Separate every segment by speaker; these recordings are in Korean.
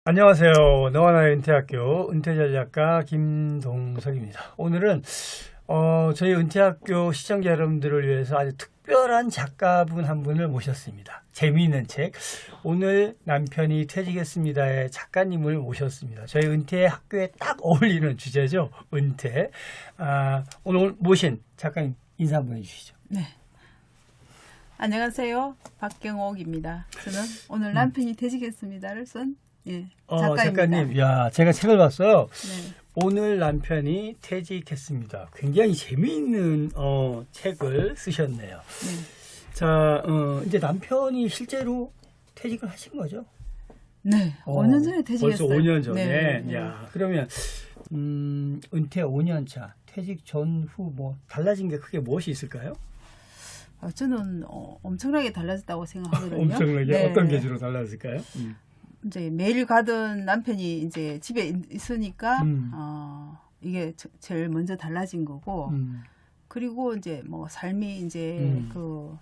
Speaker 1: 안녕하세요. 너와 나의 은퇴학교 은퇴전략가 김동석입니다. 오늘은 저희 은퇴학교 시청자 여러분들을 위해서 아주 특별한 작가분 한 분을 모셨습니다. 재미있는 책 오늘 남편이 퇴직했습니다의 작가님을 모셨습니다. 저희 은퇴 학교에 딱 어울리는 주제죠. 은퇴. 오늘 모신 작가님 인사 한번 해주시죠.
Speaker 2: 네. 안녕하세요. 박경옥입니다. 저는 오늘 남편이 퇴직했습니다를 쓴 작가입니다.
Speaker 1: 작가님, 야, 제가 책을 봤어요.
Speaker 2: 네.
Speaker 1: 오늘 남편이 퇴직했습니다. 굉장히 재미있는 책을 쓰셨네요.
Speaker 2: 네.
Speaker 1: 자, 이제 남편이 실제로 퇴직을 하신 거죠?
Speaker 2: 네. 5년 전에 퇴직했어요.
Speaker 1: 벌써 5년 전에.
Speaker 2: 네.
Speaker 1: 야, 그러면 은퇴 5년 차, 퇴직 전후 뭐 달라진 게 크게 무엇이 있을까요?
Speaker 2: 저는 엄청나게 달라졌다고 생각하거든요.
Speaker 1: 엄청나게
Speaker 2: 네.
Speaker 1: 어떤 게 주로 달라졌을까요?
Speaker 2: 이제 매일 가던 남편이 이제 집에 있으니까 이게 제일 먼저 달라진 거고, 그리고 이제 뭐 삶이 이제 그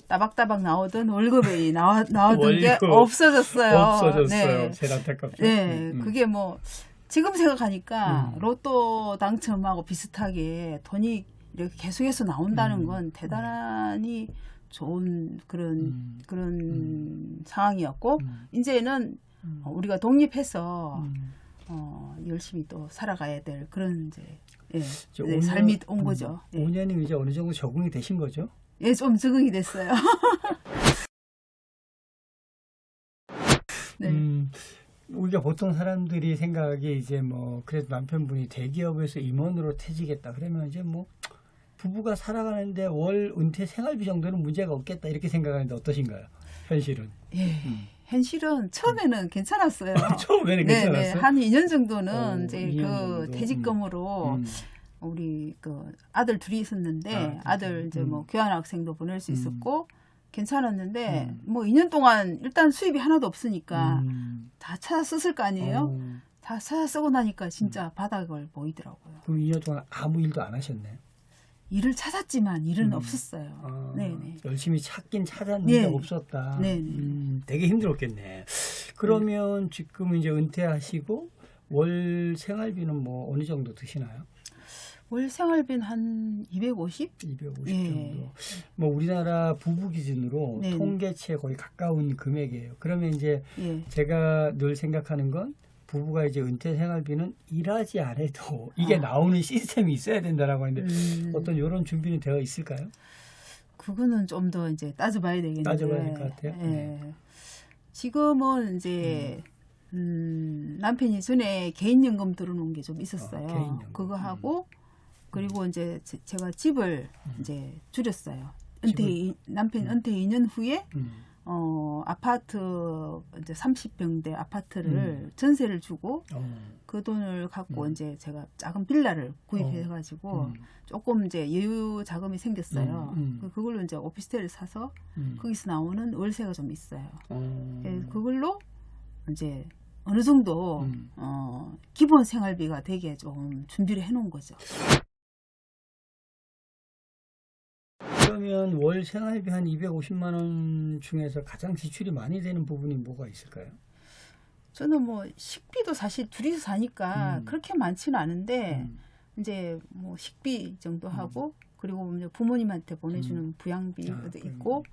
Speaker 2: 따박따박 나오던 월급이 나오던 게 없어졌어요.
Speaker 1: 없어졌어요.
Speaker 2: 네.
Speaker 1: 제일 안타깝죠.
Speaker 2: 네, 그게 뭐 지금 생각하니까 로또 당첨하고 비슷하게 돈이 이렇게 계속해서 나온다는 건 대단히 좋은 그런 상황이었고, 이제는 우리가 독립해서 열심히 또 살아가야 될 그런 이제 삶이 온 거죠.
Speaker 1: 5년이면 이제 어느 정도 적응이 되신 거죠?
Speaker 2: 예, 좀 적응이 됐어요. 네.
Speaker 1: 우리가 보통 사람들이 생각하기에 이제 뭐 그래도 남편분이 대기업에서 임원으로 퇴직했다 그러면 이제 뭐 부부가 살아가는데 월 은퇴 생활비 정도는 문제가 없겠다 이렇게 생각하는데 어떠신가요? 현실은?
Speaker 2: 예. 현실은 처음에는 괜찮았어요.
Speaker 1: 처음에는
Speaker 2: 네,
Speaker 1: 괜찮았어요?
Speaker 2: 네. 한 2년 정도는 이제
Speaker 1: 2년
Speaker 2: 그
Speaker 1: 정도.
Speaker 2: 퇴직금으로 우리 그 아들 둘이 있었는데 아들 이제 뭐 교환학생도 보낼 수 있었고 괜찮았는데 뭐 2년 동안 일단 수입이 하나도 없으니까 다 찾아 썼을 거 아니에요? 다 찾아 쓰고 나니까 진짜 바닥을 보이더라고요.
Speaker 1: 그럼 2년 동안 아무 일도 안 하셨나요?
Speaker 2: 일을 찾았지만 일은 없었어요. 네네.
Speaker 1: 열심히 찾긴 찾았는데
Speaker 2: 네.
Speaker 1: 없었다.
Speaker 2: 네네.
Speaker 1: 되게 힘들었겠네. 그러면 지금 이제 은퇴하시고 월 생활비는 뭐 어느 정도 드시나요?
Speaker 2: 월 생활비는 한 250?
Speaker 1: 250
Speaker 2: 네.
Speaker 1: 정도. 뭐 우리나라 부부 기준으로
Speaker 2: 네.
Speaker 1: 통계치에 거의 가까운 금액이에요. 그러면 이제
Speaker 2: 예.
Speaker 1: 제가 늘 생각하는 건 부부가 이제 은퇴 생활비는 일하지 않아도 이게 나오는 시스템이 있어야 된다라고 하는데 어떤 이런 준비는 되어 있을까요?
Speaker 2: 그거는 좀 더 이제 따져봐야 되겠는데.
Speaker 1: 따져봐야 될 것 같아요.
Speaker 2: 예. 지금은 이제 남편이 전에 개인연금 들어놓은 게 좀 있었어요.
Speaker 1: 개인연금.
Speaker 2: 그거 하고 그리고 이제 제가 집을 이제 줄였어요. 남편 은퇴 2년 후에 아파트 이제 30평대 아파트를 전세를 주고 그 돈을 갖고 이제 제가 작은 빌라를 구입해 가지고 조금 이제 여유 자금이 생겼어요. 그걸로 이제 오피스텔을 사서 거기서 나오는 월세가 좀 있어요. 그걸로 이제 어느 정도 기본 생활비가 되게 좀 준비를 해 놓은 거죠.
Speaker 1: 그러면 월 생활비 한 250만 원 중에서 가장 지출이 많이 되는 부분이 뭐가 있을까요?
Speaker 2: 저는 뭐 식비도 사실 둘이서 사니까 그렇게 많지는 않은데 이제 뭐 식비 정도 하고 그리고 이제 부모님한테 보내주는 부양비도 있고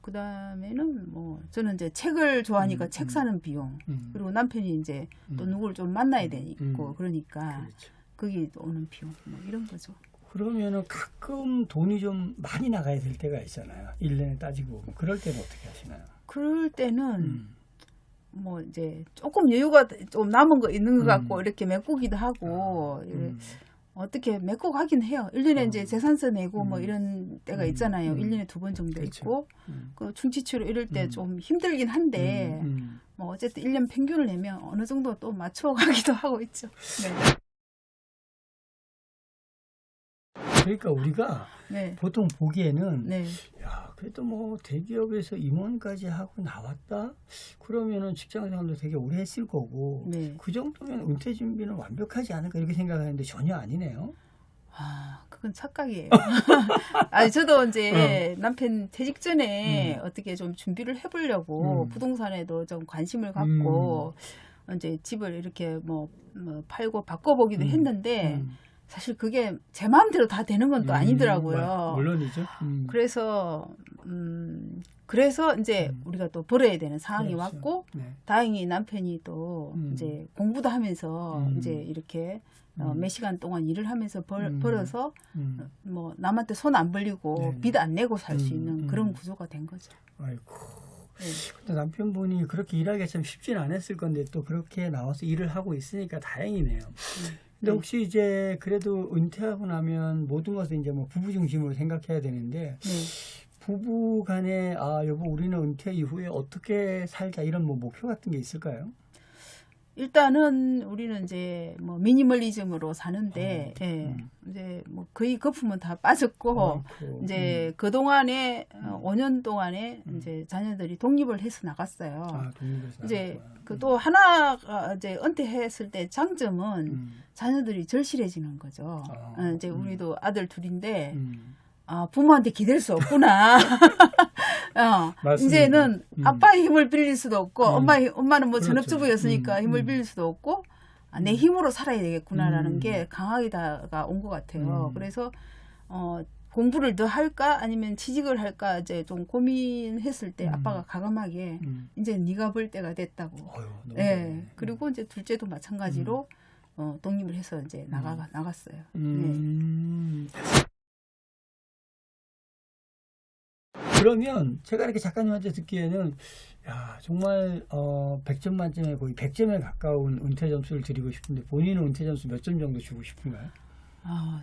Speaker 2: 그 다음에는 뭐 저는 이제 책을 좋아하니까 책 사는 비용 그리고 남편이 이제 또 누구를 좀 만나야 되고 그러니까
Speaker 1: 그렇죠.
Speaker 2: 거기 오는 비용 뭐 이런 거죠.
Speaker 1: 그러면은 가끔 돈이 좀 많이 나가야 될 때가 있잖아요. 1년에 따지고 보면. 그럴 때는 어떻게 하시나요?
Speaker 2: 그럴 때는 뭐 이제 조금 여유가 좀 남은 거 있는 것 같고 이렇게 메꾸기도 하고 어떻게 메꾸고 하긴 해요. 1년에 이제 재산세 내고 뭐 이런 때가 있잖아요. 1년에 2번 정도
Speaker 1: 그렇죠.
Speaker 2: 있고 그 충치치료 이럴 때 좀 힘들긴 한데 뭐 어쨌든 1년 평균을 내면 어느 정도 또 맞춰 가기도 하고 있죠. 네.
Speaker 1: 그러니까 우리가
Speaker 2: 네.
Speaker 1: 보통 보기에는
Speaker 2: 네.
Speaker 1: 야, 그래도 뭐 대기업에서 임원까지 하고 나왔다? 그러면은 직장생활도 되게 오래 했을 거고
Speaker 2: 네.
Speaker 1: 그 정도면 은퇴 준비는 완벽하지 않을까 이렇게 생각하는데 전혀 아니네요.
Speaker 2: 그건 착각이에요. 아니, 저도 이제 남편 퇴직 전에 어떻게 좀 준비를 해보려고 부동산에도 좀 관심을 갖고 이제 집을 이렇게 뭐 팔고 바꿔보기도 했는데
Speaker 1: 음.
Speaker 2: 사실 그게 제 마음대로 다 되는 건 또 아니더라고요.
Speaker 1: 물론이죠.
Speaker 2: 그래서 이제 우리가 또 벌어야 되는 상황이
Speaker 1: 그렇죠.
Speaker 2: 왔고
Speaker 1: 네.
Speaker 2: 다행히 남편이 또 이제 공부도 하면서 이제 이렇게 몇 시간 동안 일을 하면서 벌어서 뭐 남한테 손 안 벌리고
Speaker 1: 네네.
Speaker 2: 빚 안 내고 살 수 있는 그런 구조가 된 거죠.
Speaker 1: 아이고.
Speaker 2: 네.
Speaker 1: 근데 남편분이 그렇게 일하기가 참 쉽지는 않았을 건데 또 그렇게 나와서 일을 하고 있으니까 다행이네요. 근데 혹시 이제 그래도 은퇴하고 나면 모든 것을 이제 뭐 부부 중심으로 생각해야 되는데
Speaker 2: 네.
Speaker 1: 부부 간에 여보 우리는 은퇴 이후에 어떻게 살자 이런 뭐 목표 같은 게 있을까요?
Speaker 2: 일단은 우리는 이제 뭐 미니멀리즘으로 사는데 이제 뭐 거의 거품은 다 빠졌고 이제 그 동안에 5년 동안에 이제 자녀들이 독립을 해서 나갔어요.
Speaker 1: 독립해서
Speaker 2: 이제 그 또 하나가 이제 은퇴했을 때 장점은 자녀들이 절실해지는 거죠. 이제 우리도 아들 둘인데 부모한테 기댈 수 없구나. 이제는 아빠의 힘을 빌릴 수도 없고 엄마는 뭐
Speaker 1: 그렇죠.
Speaker 2: 전업주부였으니까 힘을 빌릴 수도 없고 내 힘으로 살아야 되겠구나라는 게 강하게 온 것 같아요. 그래서 공부를 더 할까 아니면 취직을 할까 이제 좀 고민했을 때 아빠가 가감하게 이제 네가 볼 때가 됐다고. 네. 그리고 이제 둘째도 마찬가지로 독립을 해서 이제 나갔어요. 네.
Speaker 1: 그러면 제가 이렇게 작가님한테 듣기에는 야 정말 100점 만점에 거의 100점에 가까운 은퇴 점수를 드리고 싶은데 본인은 은퇴 점수 몇 점 정도 주고 싶은가요?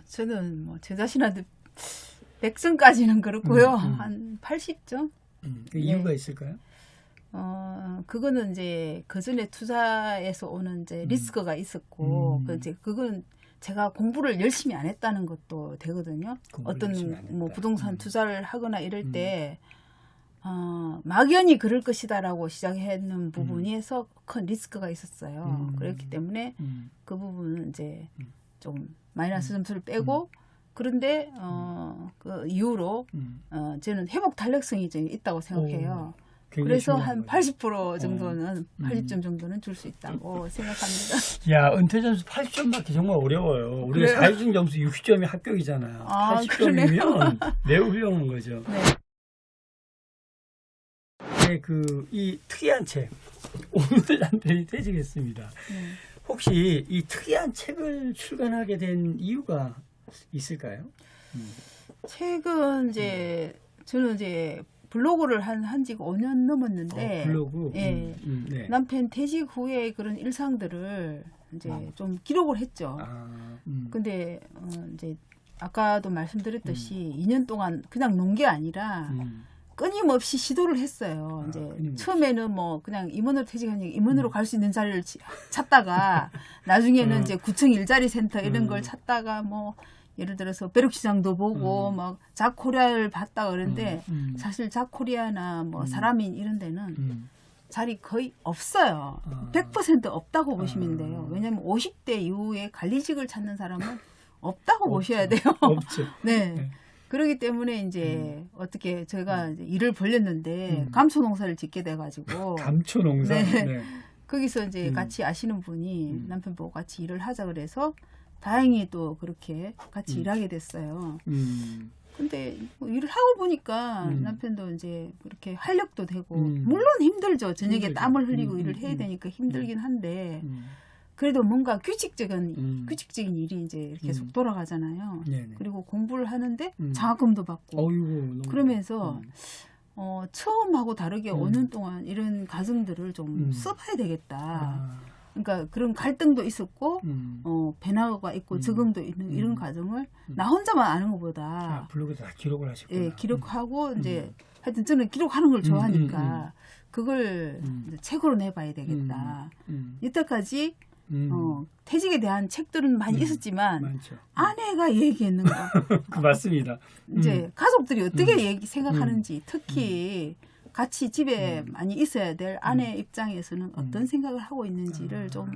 Speaker 2: 저는 뭐 제 자신한테 100점까지는 그렇고요. 한 80점?
Speaker 1: 그 이유가 있을까요?
Speaker 2: 그거는 이제 그 전에 투자에서 오는 이제 리스크가 있었고, 그건 제가 공부를 열심히 안 했다는 것도 되거든요. 어떤 뭐 부동산 투자를 하거나 이럴 때, 막연히 그럴 것이다라고 시작했는 부분에서 큰 리스크가 있었어요. 그렇기 때문에 그 부분은 이제 좀 마이너스 점수를 빼고, 그런데 그 이후로 저는 회복 탄력성이 좀 있다고 생각해요. 그래서 한 80% 정도는 80점 정도는 줄 수 있다고 생각합니다.
Speaker 1: 야 은퇴 점수 80점 받기 정말 어려워요. 우리가 사회적 점수 60점이 합격이잖아요. 80점이면 매우 훌륭한 거죠. 네, 이 특이한 책 오늘 남편이 퇴직했습니다. 혹시 이 특이한 책을 출간하게 된 이유가 있을까요?
Speaker 2: 책은 이제 저는 이제 블로그를 한 지가 5년 넘었는데
Speaker 1: 블로그?
Speaker 2: 네. 남편 퇴직 후에 그런 일상들을 이제 좀 기록을 했죠. 근데 이제 아까도 말씀드렸듯이 2년 동안 그냥 논 게 아니라 끊임없이 시도를 했어요. 이제 처음에는 뭐 그냥 임원으로 퇴직하니까 임원으로 갈 수 있는 자리를 찾다가 나중에는 이제 구청 일자리 센터 이런 걸 찾다가 뭐 예를 들어서 벼룩시장도 보고 막 작코리아를 봤다 그러는데 사실 작코리아나 뭐 사람인 이런 데는 자리 거의 없어요. 100% 없다고 보시면 돼요. 왜냐하면 50대 이후에 관리직을 찾는 사람은 없다고 보셔야 돼요.
Speaker 1: 없죠.
Speaker 2: 네. 그렇기 때문에 이제 어떻게 제가 이제 일을 벌렸는데 감초 농사를 짓게 돼가지고
Speaker 1: 감초 농사.
Speaker 2: 네. 거기서 이제 같이 아시는 분이 남편 보고 같이 일을 하자 그래서 다행히 또 그렇게 같이 일하게 됐어요. 근데 뭐 일을 하고 보니까 남편도 이제 그렇게 활력도 되고 물론 힘들죠. 저녁에 땀을 흘리고 일을 해야 되니까 힘들긴 한데 그래도 뭔가 규칙적인 일이 이제 이렇게 계속 돌아가잖아요. 그리고 공부를 하는데 장학금도 받고 그러면서 처음하고 다르게 5년 동안 이런 과정들을 좀 써봐야 되겠다. 그러니까 그런 갈등도 있었고 변화가 있고 적응도 있는 이런 과정을 나 혼자만 아는 것보다
Speaker 1: 블로그에 다 기록을 하셨구나.
Speaker 2: 예, 기록하고 이제 하여튼 저는 기록하는 걸 좋아하니까 그걸 이제 책으로 내봐야 되겠다. 이때까지 퇴직에 대한 책들은 많이 있었지만
Speaker 1: 많죠.
Speaker 2: 아내가 얘기했는 거
Speaker 1: 맞습니다.
Speaker 2: 이제 가족들이 어떻게 생각하는지 특히 같이 집에 많이 있어야 될 아내 입장에서는 어떤 생각을 하고 있는지를 좀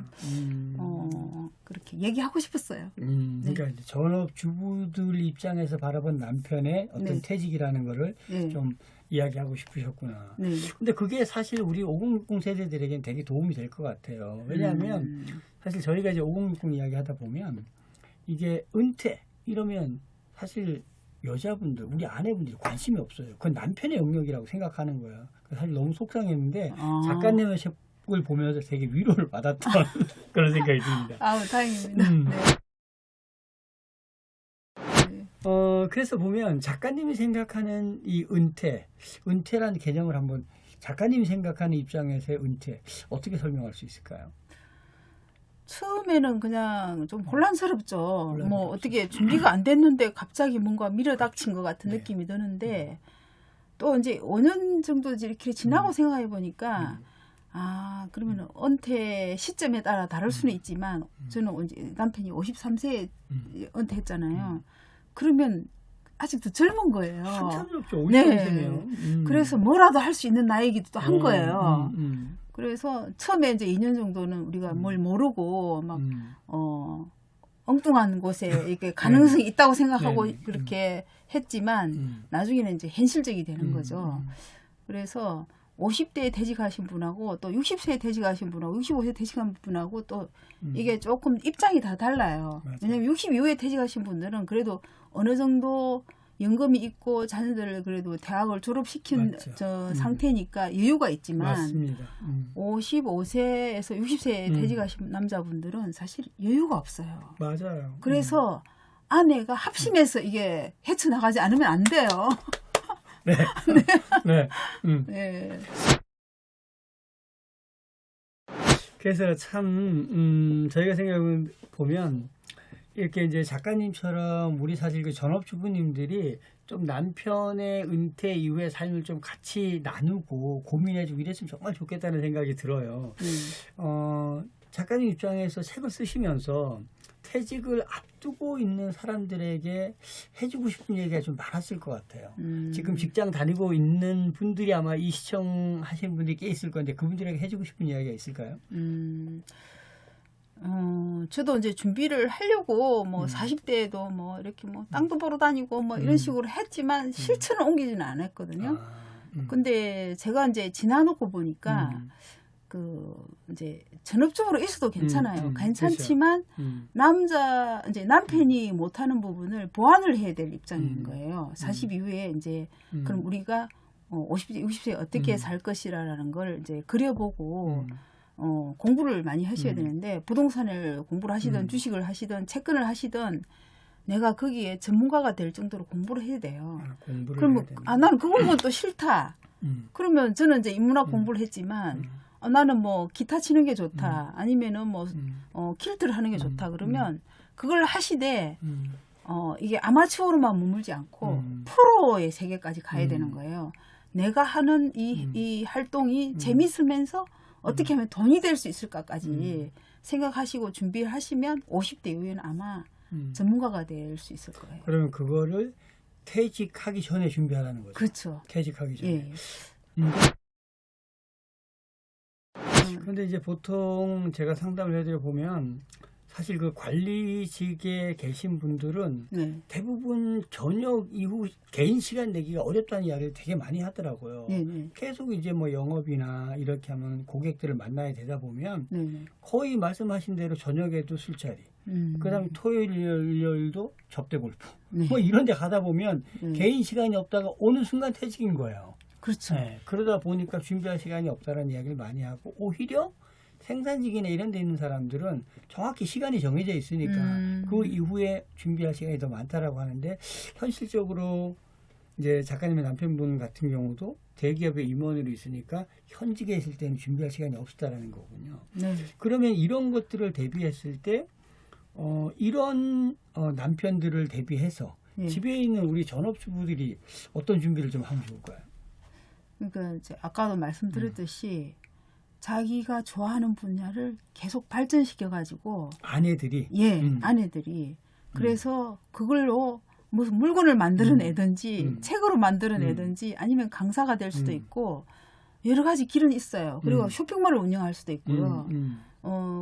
Speaker 2: 그렇게 얘기하고 싶었어요.
Speaker 1: 그러니까 이제 전업 주부들 입장에서 바라본 남편의 어떤
Speaker 2: 네.
Speaker 1: 퇴직이라는 거를
Speaker 2: 네.
Speaker 1: 좀 이야기하고 싶으셨구나.
Speaker 2: 네.
Speaker 1: 근데 그게 사실 우리 5060 세대들에게는 되게 도움이 될 것 같아요. 왜냐하면 사실 저희가 이제 5060 이야기 하다 보면 이게 은퇴 이러면 사실 여자분들, 우리 아내분들이 관심이 없어요. 그건 남편의 영역이라고 생각하는 거야. 사실 너무 속상했는데 작가님의 책을 보면서 되게 위로를 받았던 그런 생각이 듭니다.
Speaker 2: 아우, 다행입니다. 네.
Speaker 1: 그래서 보면 작가님이 생각하는 이 은퇴라는 개념을 한번 작가님이 생각하는 입장에서의 은퇴 어떻게 설명할 수 있을까요?
Speaker 2: 처음에는 그냥 좀 혼란스럽죠.
Speaker 1: 혼란스럽죠.
Speaker 2: 뭐 어떻게 준비가 안 됐는데 갑자기 뭔가 밀어닥친 것 같은
Speaker 1: 네.
Speaker 2: 느낌이 드는데 또 이제 5년 정도 이렇게 지나고 생각해 보니까 아 그러면 은퇴 시점에 따라 다를 수는 있지만 저는 이제 남편이 53세에 은퇴했잖아요. 그러면 아직도 젊은 거예요.
Speaker 1: 한참 젊죠.
Speaker 2: 네.
Speaker 1: 50세면.
Speaker 2: 그래서 뭐라도 할 수 있는 나이기도 한 거예요. 그래서 처음에 이제 2년 정도는 우리가 뭘 모르고 막 엉뚱한 곳에 이렇게 가능성이 있다고 생각하고
Speaker 1: 네.
Speaker 2: 그렇게 했지만 나중에는 이제 현실적이 되는 거죠. 그래서 50대에 퇴직하신 분하고 또 60세에 퇴직하신 분하고 65세에 퇴직한 분하고 또 이게 조금 입장이 다 달라요.
Speaker 1: 맞아요.
Speaker 2: 왜냐하면 60 이후에 퇴직하신 분들은 그래도 어느 정도 연금이 있고 자녀들을 그래도 대학을 졸업시킨
Speaker 1: 맞죠.
Speaker 2: 저 상태니까 여유가 있지만
Speaker 1: 맞습니다.
Speaker 2: 55세에서 60세에 퇴직하신 남자분들은 사실 여유가 없어요.
Speaker 1: 맞아요.
Speaker 2: 그래서 아내가 합심해서 이게 헤쳐나가지 않으면 안 돼요.
Speaker 1: 네. 네.
Speaker 2: 네.
Speaker 1: 그래서 참 저희가 생각해 보면 이렇게 이제 작가님처럼 우리 사실 그 전업주부님들이 좀 남편의 은퇴 이후의 삶을 좀 같이 나누고 고민해주고 이랬으면 정말 좋겠다는 생각이 들어요. 작가님 입장에서 책을 쓰시면서 퇴직을 앞두고 있는 사람들에게 해주고 싶은 얘기가 좀 많았을 것 같아요. 지금 직장 다니고 있는 분들이 아마 이 시청하시는 분들이 꽤 있을 건데 그분들에게 해주고 싶은 이야기가 있을까요?
Speaker 2: 저도 이제 준비를 하려고 뭐 40대에도 뭐 이렇게 뭐 땅도 보러 다니고 뭐 이런 식으로 했지만 실천을 옮기지는 않았거든요. 근데 제가 이제 지나놓고 보니까 그 이제 전업적으로 있어도 괜찮아요. 괜찮지만
Speaker 1: 그렇죠.
Speaker 2: 이제 남편이 못하는 부분을 보완을 해야 될 입장인 거예요. 40 이후에 이제 그럼 우리가 50세, 60세에 어떻게 살 것이라는 걸 이제 그려보고 공부를 많이 하셔야 되는데 부동산을 공부를 하시든 주식을 하시든 채권을 하시든 내가 거기에 전문가가 될 정도로 공부를 해야 돼요.
Speaker 1: 공부를
Speaker 2: 그러면
Speaker 1: 해야
Speaker 2: 나는 그 공부는 또 싫다. 그러면 저는 이제 인문학 공부를 했지만 나는 뭐 기타 치는 게 좋다. 아니면은 뭐 킬트를 하는 게 좋다. 그러면 그걸 하시되 이게 아마추어로만 머물지 않고 프로의 세계까지 가야 되는 거예요. 내가 하는 이 활동이 재밌으면서 어떻게 하면 돈이 될 수 있을까까지 생각하시고 준비를 하시면 50대 이후에는 아마 전문가가 될 수 있을 거예요.
Speaker 1: 그러면 그거를 퇴직하기 전에 준비하라는 거죠.
Speaker 2: 그렇죠.
Speaker 1: 퇴직하기 전에.
Speaker 2: 예.
Speaker 1: 그런데 이제 보통 제가 상담을 해드려 보면 사실 그 관리직에 계신 분들은
Speaker 2: 네.
Speaker 1: 대부분 저녁 이후 개인 시간 내기가 어렵다는 이야기를 되게 많이 하더라고요.
Speaker 2: 네.
Speaker 1: 계속 이제 뭐 영업이나 이렇게 하면 고객들을 만나야 되다 보면
Speaker 2: 네.
Speaker 1: 거의 말씀하신 대로 저녁에도 술자리, 그다음에 토요일, 일요일도 접대 골프,
Speaker 2: 네.
Speaker 1: 뭐 이런 데 가다 보면
Speaker 2: 네.
Speaker 1: 개인 시간이 없다가 어느 순간 퇴직인 거예요.
Speaker 2: 그렇죠.
Speaker 1: 네, 그러다 보니까 준비할 시간이 없다는 이야기를 많이 하고 오히려 생산직이나 이런 데 있는 사람들은 정확히 시간이 정해져 있으니까 그 이후에 준비할 시간이 더 많다라고 하는데 현실적으로 이제 작가님의 남편분 같은 경우도 대기업의 임원으로 있으니까 현직에 있을 때는 준비할 시간이 없었다라는 거군요.
Speaker 2: 네.
Speaker 1: 그러면 이런 것들을 대비했을 때 이런 남편들을 대비해서
Speaker 2: 예.
Speaker 1: 집에 있는 우리 전업주부들이 어떤 준비를 좀 하면 좋을까요?
Speaker 2: 그러니까 이제 아까도 말씀드렸듯이 자기가 좋아하는 분야를 계속 발전시켜 가지고
Speaker 1: 아내들이
Speaker 2: 아내들이 그래서 그걸로 무슨 물건을 만들어내든지 책으로
Speaker 1: 음.
Speaker 2: 만들어내든지 아니면 강사가 될 수도 있고 여러 가지 길은 있어요. 그리고 쇼핑몰을 운영할 수도 있고요.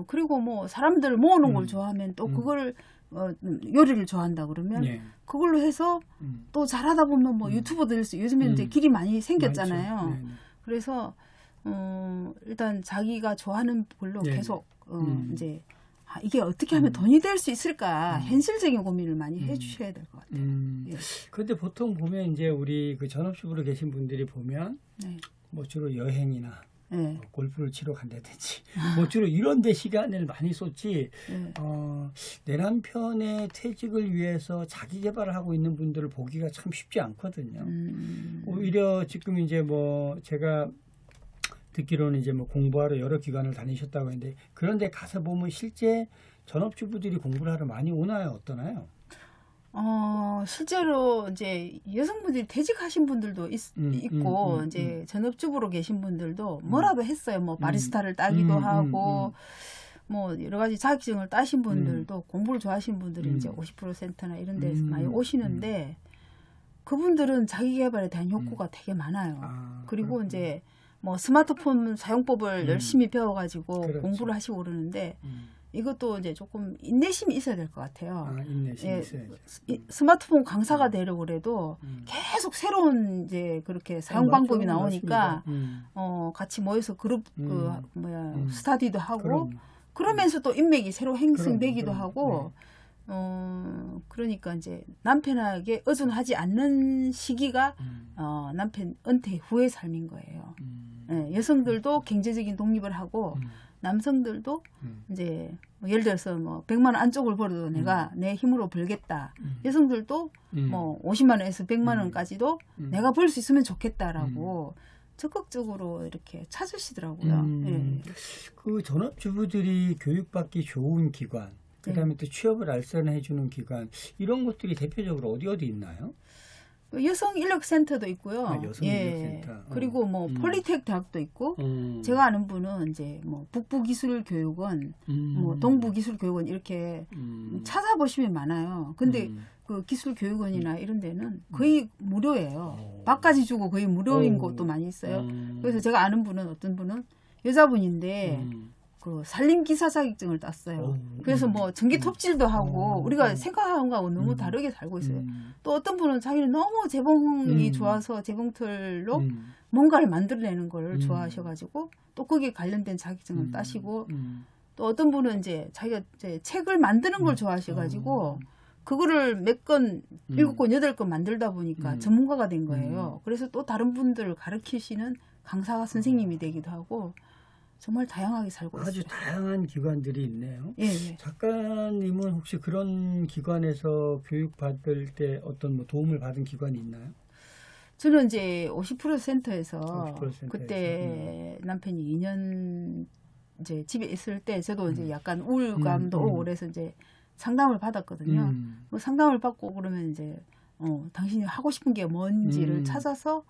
Speaker 2: 그리고 뭐 사람들 모으는 걸 좋아하면 또 그걸 요리를 좋아한다 그러면
Speaker 1: 예.
Speaker 2: 그걸로 해서 또 잘하다 보면 뭐 유튜버 될 수 요즘에 이제 길이 많이 생겼잖아요.
Speaker 1: 많죠. 네, 네.
Speaker 2: 그래서 일단 자기가 좋아하는 걸로
Speaker 1: 네.
Speaker 2: 계속 이제 이게 어떻게 하면 돈이 될 수 있을까 현실적인 고민을 많이 해주셔야 될 것 같아요. 예.
Speaker 1: 그런데 보통 보면 이제 우리 그 전업주부로 계신 분들이 보면
Speaker 2: 네.
Speaker 1: 뭐 주로 여행이나
Speaker 2: 네.
Speaker 1: 뭐 골프를 치러 간다든지 뭐 주로 이런 데 시간을 많이 쏟지
Speaker 2: 네.
Speaker 1: 내 남편의 퇴직을 위해서 자기 개발을 하고 있는 분들을 보기가 참 쉽지 않거든요. 오히려 지금 이제 뭐 제가 듣기로는 이제 뭐 공부하러 여러 기관을 다니셨다고 했는데 그런데 가서 보면 실제 전업주부들이 공부를 하러 많이 오나요? 어떠나요?
Speaker 2: 실제로 이제 여성분들이 퇴직하신 분들도 있고 이제 전업주부로 계신 분들도 뭐라도 했어요. 뭐 바리스타를 따기도 하고 뭐 여러 가지 자격증을 따신 분들도 공부를 좋아하신 분들이 이제 50% 센터나 이런 데서 많이 오시는데 그분들은 자기 개발에 대한 욕구가 되게 많아요. 그리고
Speaker 1: 그렇구나.
Speaker 2: 이제 뭐 스마트폰 사용법을 열심히 배워가지고
Speaker 1: 그렇죠.
Speaker 2: 공부를 하시고 그러는데 이것도 이제 조금 인내심이 있어야 될 것 같아요.
Speaker 1: 인내심이
Speaker 2: 예,
Speaker 1: 있어야죠.
Speaker 2: 스마트폰 강사가 되려고 그래도 계속 새로운 이제 그렇게 사용 방법이
Speaker 1: 맞죠.
Speaker 2: 나오니까
Speaker 1: 맞습니다.
Speaker 2: 같이 모여서 그룹 스터디도 하고
Speaker 1: 그럼요.
Speaker 2: 그러면서 또 인맥이 새로 형성되기도
Speaker 1: 그럼,
Speaker 2: 하고 그러니까 이제 남편에게 의존하지 않는 시기가 남편 은퇴 후의 삶인 거예요. 예, 여성들도 경제적인 독립을 하고 남성들도 이제 뭐 예를 들어서 뭐 100만 원 안쪽을 벌어도 내가 내 힘으로 벌겠다. 여성들도 뭐 50만 원에서 100만 원까지도 내가 벌 수 있으면 좋겠다라고 적극적으로 이렇게 찾으시더라고요. 예.
Speaker 1: 그 전업주부들이 교육받기 좋은 기관, 그다음에 또 취업을 알선해 주는 기관 이런 것들이 대표적으로 어디 있나요?
Speaker 2: 여성 인력센터도 있고요.
Speaker 1: 여성 인력센터.
Speaker 2: 그리고 뭐 폴리텍 대학도 있고 제가 아는 분은 이제 뭐 북부기술교육원, 뭐 동부기술교육원 이렇게 찾아보시면 많아요. 근데 그 기술교육원이나 이런 데는 거의 무료예요. 밥까지 주고 거의 무료인 곳도 많이 있어요. 그래서 제가 아는 분은 어떤 분은 여자분인데 그 산림기사 자격증을 땄어요. 그래서 뭐 전기 톱질도 하고 우리가 생각하는 거하고 너무 다르게 살고 있어요. 또 어떤 분은 자기는 너무 재봉이 좋아서 재봉틀로 뭔가를 만들어내는 걸 좋아하셔가지고 또 거기에 관련된 자격증을 따시고 또 어떤 분은 이제 자기가 이제 책을 만드는 걸 좋아하셔가지고 그거를 몇 건, 7권, 8건 만들다 보니까 전문가가 된 거예요. 그래서 또 다른 분들을 가르치시는 강사 선생님이 되기도 하고 정말 다양하게 살고 있어요.
Speaker 1: 아주 다양한 기관들이 있네요.
Speaker 2: 예, 예.
Speaker 1: 작가님은 혹시 그런 기관에서 교육받을 때 어떤 뭐 도움을 받은 기관이 있나요?
Speaker 2: 저는 이제 50% 센터에서
Speaker 1: 50% 센터에서.
Speaker 2: 그때 남편이 2년 이제 집에 있을 때 저도 이제 약간 우울감도 오고 그래서 이제 상담을 받았거든요. 뭐 상담을 받고 그러면 이제 당신이 하고 싶은 게 뭔지를 찾아서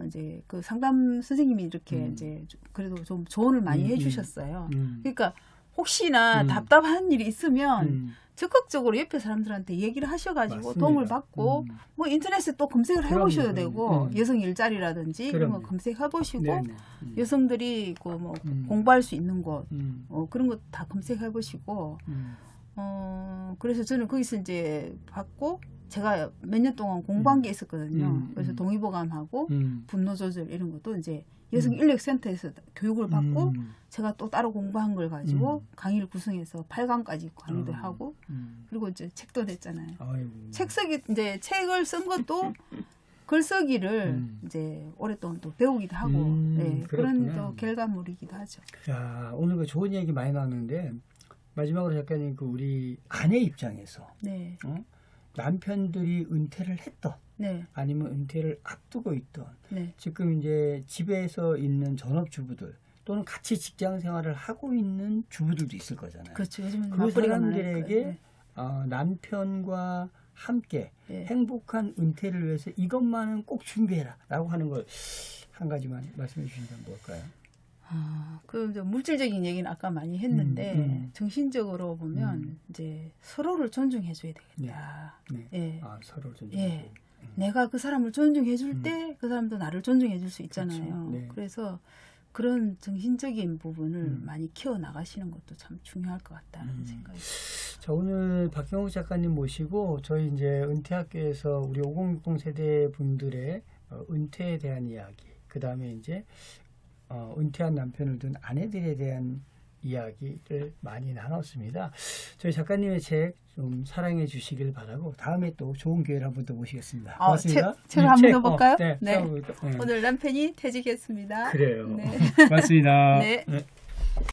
Speaker 2: 이제 그 상담 선생님이 이렇게 이제 그래도 좀 조언을 많이 해주셨어요. 그러니까 혹시나 답답한 일이 있으면 적극적으로 옆에 사람들한테 얘기를 하셔가지고
Speaker 1: 맞습니다.
Speaker 2: 도움을 받고 뭐 인터넷에 또 검색을 해보셔도
Speaker 1: 그럼요.
Speaker 2: 되고 여성 일자리라든지 이런 거
Speaker 1: 그럼요.
Speaker 2: 검색해보시고
Speaker 1: 네네.
Speaker 2: 여성들이 그 뭐 공부할 수 있는 곳 그런 거 다 검색해보시고 그래서 저는 거기서 이제 받고 제가 몇 년 동안 공부한 게 있었거든요. 그래서 동의보감하고 분노 조절 이런 것도 이제 여성 인력센터에서 교육을 받고 제가 또 따로 공부한 걸 가지고 강의를 구성해서 8강까지 강의도 하고 그리고 이제 책도 냈잖아요.
Speaker 1: 아이고.
Speaker 2: 이제 책을 쓴 것도 글쓰기를 이제 오랫동안 또 배우기도 하고 그런
Speaker 1: 그렇구나.
Speaker 2: 또 결과물이기도 하죠.
Speaker 1: 자, 오늘 그 좋은 얘기 많이 나왔는데 마지막으로 작가님 그 우리 아내 입장에서
Speaker 2: 네.
Speaker 1: 남편들이 은퇴를 했던
Speaker 2: 네.
Speaker 1: 아니면 은퇴를 앞두고 있던
Speaker 2: 네.
Speaker 1: 지금 이제 집에서 있는 전업주부들 또는 같이 직장 생활을 하고 있는 주부들도 있을 거잖아요.
Speaker 2: 그렇죠. 요즘은
Speaker 1: 그
Speaker 2: 맞벌이가
Speaker 1: 사람들에게
Speaker 2: 많으니까.
Speaker 1: 남편과 함께
Speaker 2: 네.
Speaker 1: 행복한 은퇴를 위해서 이것만은 꼭 준비해라 라고 하는 걸 한 가지만 말씀해 주신다면 뭘까요?
Speaker 2: 그 이제 물질적인 얘기는 아까 많이 했는데 정신적으로 보면 이제 서로를 존중해줘야 되겠다.
Speaker 1: 네.
Speaker 2: 예.
Speaker 1: 서로 존중.
Speaker 2: 예. 내가 그 사람을 존중해줄 때 그 사람도 나를 존중해줄 수 있잖아요.
Speaker 1: 그렇죠. 네.
Speaker 2: 그래서 그런 정신적인 부분을 많이 키워 나가시는 것도 참 중요할 것 같다는 생각이.
Speaker 1: 자, 오늘 박경욱 작가님 모시고 저희 이제 은퇴학교에서 우리 5060 세대 분들의 은퇴에 대한 이야기, 그 다음에 이제 은퇴한 남편을 둔 아내들에 대한 이야기를 많이 나눴습니다. 저희 작가님의 책 좀 사랑해 주시길 바라고 다음에 또 좋은 기회를 한번 더 모시겠습니다. 고맙습니다.
Speaker 2: 책 한번 넣어볼까요?
Speaker 1: 네.
Speaker 2: 오늘 남편이 퇴직했습니다.
Speaker 1: 그래요.
Speaker 2: 네.
Speaker 1: 고맙습니다.
Speaker 2: 네.
Speaker 1: 네.